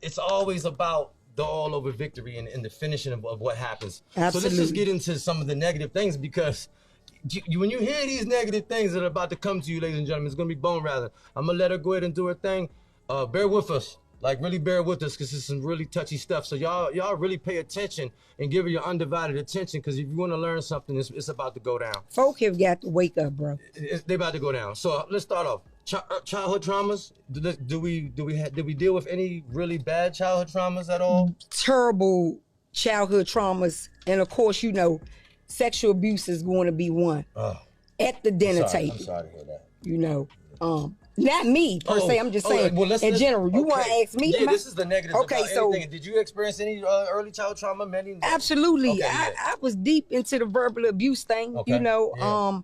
it's always about the all over victory and the finishing of what happens. Absolutely. So let's just get into some of the negative things, because when you hear these negative things that are about to come to you, ladies and gentlemen, it's gonna be bone rattling. I'm gonna let her go ahead and do her thing. Bear with us, like really bear with us, because it's some really touchy stuff. So y'all really pay attention and give her your undivided attention, because if you want to learn something, it's about to go down. Folk have got to wake up, bro. They about to go down. So let's start off. Childhood traumas. Did we deal with any really bad childhood traumas at all? Terrible childhood traumas, and of course, you know, sexual abuse is going to be one. At the dinner table. I'm sorry to hear that. You know, not me per se. I'm just saying in general. You want to ask me? Yeah, this is the negative. Okay, so did you experience any early child trauma? Absolutely. Okay, I was deep into the verbal abuse thing. Okay, you know,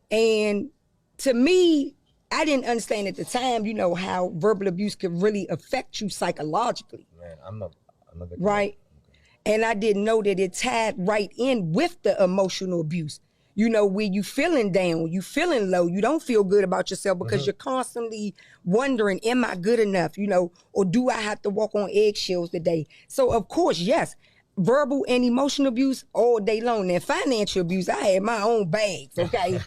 and to me, I didn't understand at the time, you know, how verbal abuse could really affect you psychologically. Man, I'm a victim. Right. Okay. And I didn't know that it tied right in with the emotional abuse. You know, when you feeling down, you feeling low, you don't feel good about yourself because you're constantly wondering, am I good enough? You know, or do I have to walk on eggshells today? So of course, yes, verbal and emotional abuse all day long. And financial abuse, I had my own bags, okay?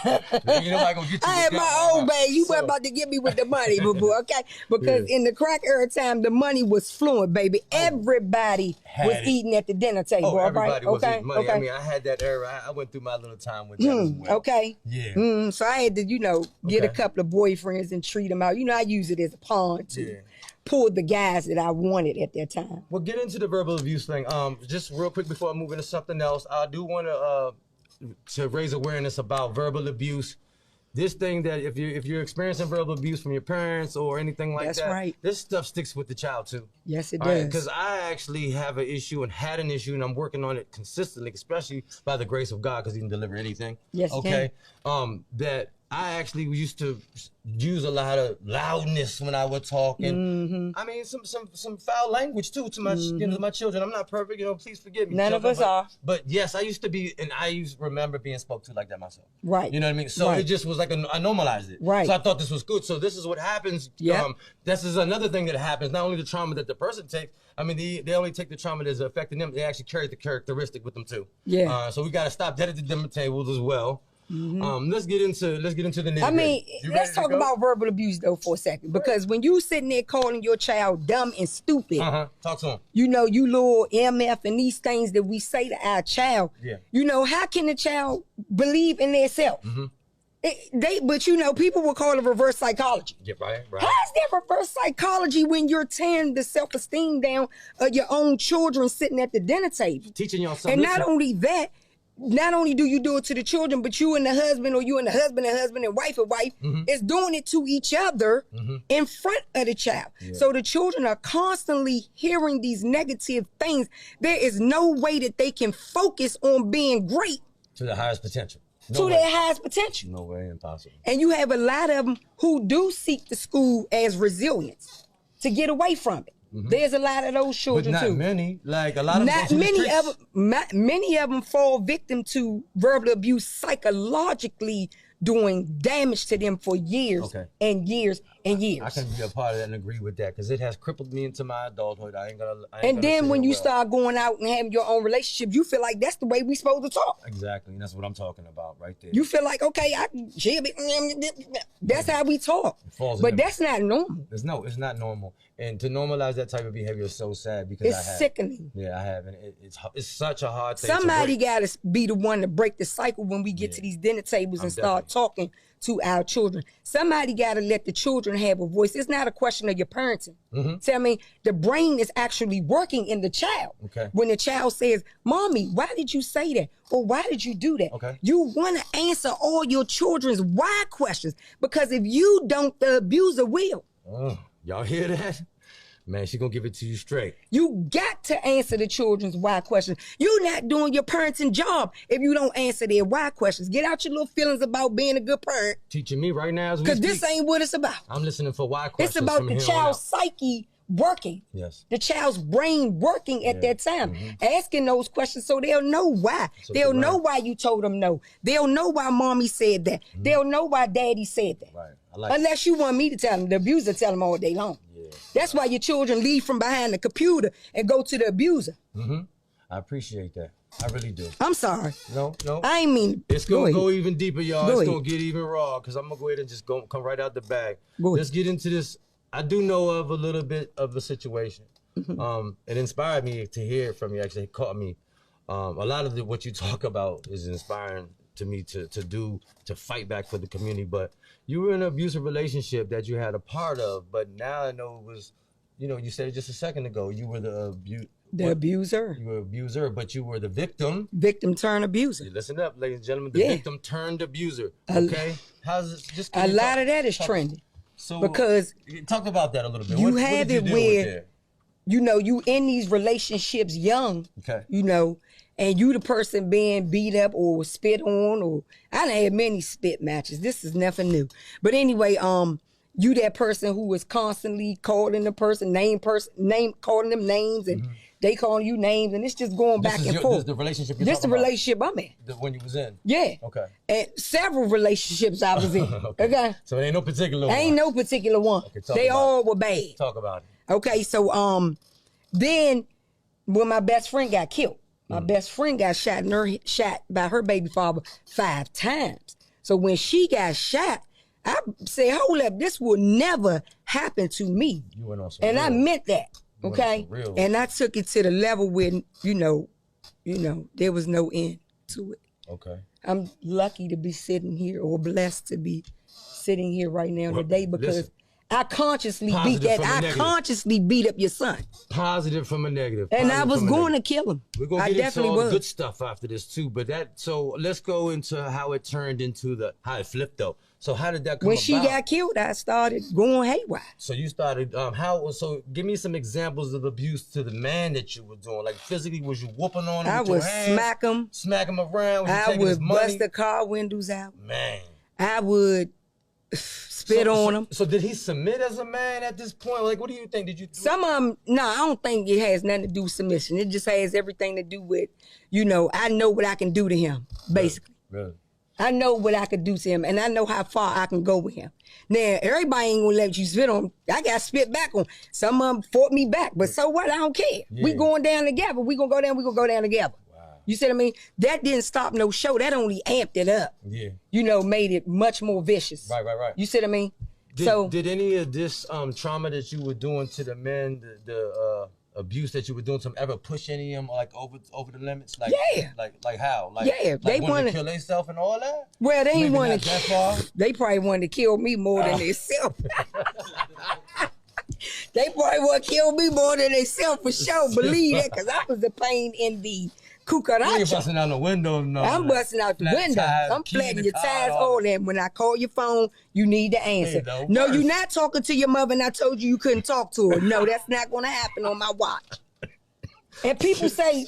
I had my own bag. You weren't about to get me with the money, boo-boo, okay? Because in the crack era time, the money was fluent, baby. Everybody was eating at the dinner table, everybody was eating money. Okay. I mean, I had that era. I went through my little time with that as well. Okay. Yeah. So I had to, you know, get a couple of boyfriends and treat them out. You know, I use it as a pawn to pull the guys that I wanted at that time. Well, get into the verbal abuse thing. Just real quick before I move into something else, I do want to raise awareness about verbal abuse. This thing that if you're experiencing verbal abuse from your parents or anything like that, this stuff sticks with the child too. Yes, it does. Because I actually have an issue and had an issue, and I'm working on it consistently, especially by the grace of God, because He can deliver anything. Yes, okay. That I actually used to use a lot of loudness when I was talking. I mean, some foul language too to my my children. I'm not perfect, you know. Please forgive me. None of us are. But yes, I used to be, and I remember being spoke to like that myself. Right. You know what I mean? So it just was like I normalized it. Right. So I thought this was good. So this is what happens. Yeah. This is another thing that happens. Not only the trauma that the person takes. I mean, they only take the trauma that's affecting them. They actually carry the characteristic with them too. Yeah. So we got to stop that at the dinner tables as well. Let's get into the nitty-gritty. I mean, let's talk about verbal abuse though for a second, because when you sitting there calling your child dumb and stupid, talk to him. You know, you little MF and these things that we say to our child. You know, how can the child believe in themselves? But you know, people will call it reverse psychology. Yeah, right. How is there reverse psychology when you're tearing the self-esteem down of your own children sitting at the dinner table? Teaching y'all something. And not only that, not only do you do it to the children, but you and the husband, or you and the husband and wife is doing it to each other in front of the child. So the children are constantly hearing these negative things. There is no way that they can focus on being great. To the highest potential. Their highest potential. No way, impossible. And you have a lot of them who do seek the school as resilience to get away from it. There's a lot of those children but not too. Many, like a lot of not many of them. Many of them fall victim to verbal abuse psychologically, doing damage to them for years and years and years. I can be a part of that and agree with that, because it has crippled me into my adulthood. And then when you start going out and having your own relationship, you feel like that's the way we supposed to talk. Exactly, and that's what I'm talking about right there. You feel like, okay, that's how we talk. But that's not normal. It's not normal. And to normalize that type of behavior is so sad, because it's sickening. Yeah, I have, and it's such a hard thing. Somebody got to be the one to break the cycle when we get to these dinner tables and start talking to our children. Somebody got to let the children have a voice. It's not a question of your parenting. Tell me, the brain is actually working in the child. When the child says, "Mommy, why did you say that?" Or "Why did you do that?" You want to answer all your children's why questions, because if you don't, the abuser will. Y'all hear that? Man, she gonna give it to you straight. You got to answer the children's why questions. You're not doing your parenting job if you don't answer their why questions. Get out your little feelings about being a good parent. Teaching me right now, because this ain't what it's about. I'm listening for why questions. It's about the child's psyche working. The child's brain working at that time, asking those questions so they'll know why. They'll know why you told them no. They'll know why mommy said that. They'll know why daddy said that. Unless you want me to tell them, the abuser tell them all day long. That's why your children leave from behind the computer and go to the abuser. I appreciate that. I really do. I'm sorry. No. I ain't mean. It's gonna go even deeper, y'all. Go It's ahead. gonna get even raw because I'm gonna go ahead and just come right out the bag. Go ahead. Let's get into this. I do know of a little bit of the situation. It inspired me to hear it from you. Actually, it caught me. A lot of what you talk about is inspiring to me to fight back for the community. But you were in an abusive relationship that you had a part of, but now I know it was, you said it just a second ago. You were the abuser. You were abuser, but you were the victim. Victim turned abuser. Listen up, ladies and gentlemen. The victim turned abuser. Okay, how's it? Just a lot of that is trending. So because talk about that a little bit. You what have did it you deal with where you in these relationships young. Okay. And you the person being beat up or spit on, or I done had many spit matches. This is nothing new. But anyway, you that person who was constantly calling the person, calling them names, and they calling you names, and it's just going back and forth. This is the relationship This the relationship I'm in. When you was in? Yeah. Okay. And several relationships I was in. okay. So it ain't no particular one. Ain't no particular one. Okay, they all were bad. Talk about it. Okay, so then when my best friend got killed, my best friend got shot by her baby father 5 times. So when she got shot, I said, hold up, this will never happen to me. You went on some and real. I meant that. Okay. And I took it to the level where, there was no end to it. Okay. I'm lucky to be sitting here, or blessed to be sitting here right now today, because I consciously beat that. I consciously beat up your son. Positive from a negative. And I was going to kill him. We're going to get into all the good stuff after this too. So let's go into how it turned into how it flipped though. So how did that come about? When she got killed, I started going haywire. So you started, so give me some examples of abuse to the man that you were doing. Like physically, was you whooping on him I with would your hands? Smack him around? I would bust the car windows out. Man. I would spit on him. So did he submit as a man at this point? Like, what do you think? Did you? Some of them, no, I don't think it has nothing to do with submission. It just has everything to do with, I know what I can do to him, basically. Really? I know what I could do to him, and I know how far I can go with him. Now, everybody ain't gonna let you spit on him. I got spit back on. Some of them fought me back, but so what? I don't care. Yeah. We going down together. We gonna go down together. Wow. You see what I mean? That didn't stop no show. That only amped it up. Yeah. Made it much more vicious. Right. You see what I mean? Did any of this trauma that you were doing to the men, the abuse that you were doing to them, ever push any of them like over the limits? Like, yeah. Like how? Like, yeah. They wanted to kill themselves and all that? Well, they ain't want to that far? They probably wanted to kill me more than themselves. They probably want to kill me more than themselves for sure. Believe that, because I was the pain in the cucaracha. You ain't busting out the window. No, I'm busting out the window. I'm flattening your tires all in. When I call your phone, you need to answer. No, you're not talking to your mother, and I told you couldn't talk to her. No, that's not going to happen on my watch. And people say,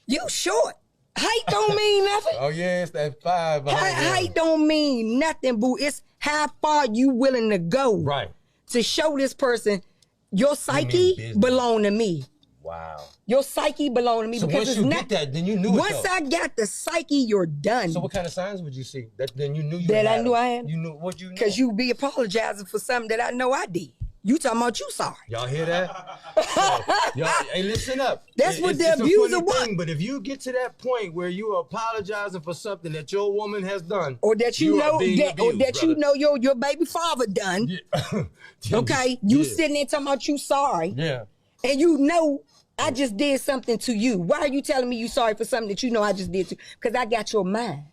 you short. Height don't mean nothing. Oh yeah, it's that 5. Height don't mean nothing, boo. It's how far you willing to go. Right. To show this person your psyche belong to me. Wow. Your psyche belong to me. So because once you get that, then you knew it. Once I got the psyche, you're done. So what kind of signs would you see? Then you knew you that had I knew I had. You knew what you knew. Because you be apologizing for something that I know I did. You talking about you sorry. Y'all hear that? Y'all, hey, listen up. That's what the abuser wants. But if you get to that point where you are apologizing for something that your woman has done, or that you know you know your baby father done, okay, you sitting there talking about you sorry, and you know I just did something to you. Why are you telling me you sorry for something that you know I just did to you? Because I got your mind.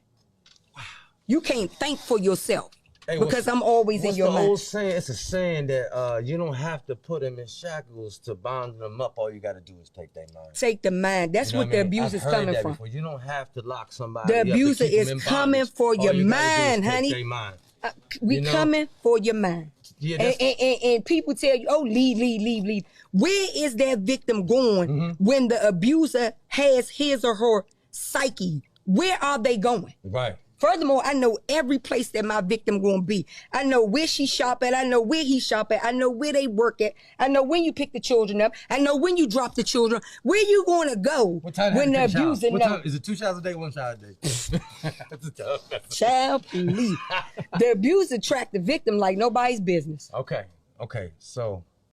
Wow. You can't think for yourself. Hey, because I'm always in your mind. It's a saying that you don't have to put them in shackles to bind them up. All you got to do is take their mind. Take the mind. That's what the abuse is coming from. Before. You don't have to lock somebody. The abuser is coming for your mind, honey. We coming for your mind. Yeah, and people tell you, oh, leave. Where is that victim going when the abuser has his or her psyche? Where are they going? Right. Furthermore, I know every place that my victim gonna be. I know where she shop at. I know where he shop at. I know where they work at. I know when you pick the children up. I know when you drop the children. Where you gonna go when the abuser know? Is it 2 showers a day, 1 shower a day? That's a tough. Child, please. The abuser track the victim like nobody's business. Okay. So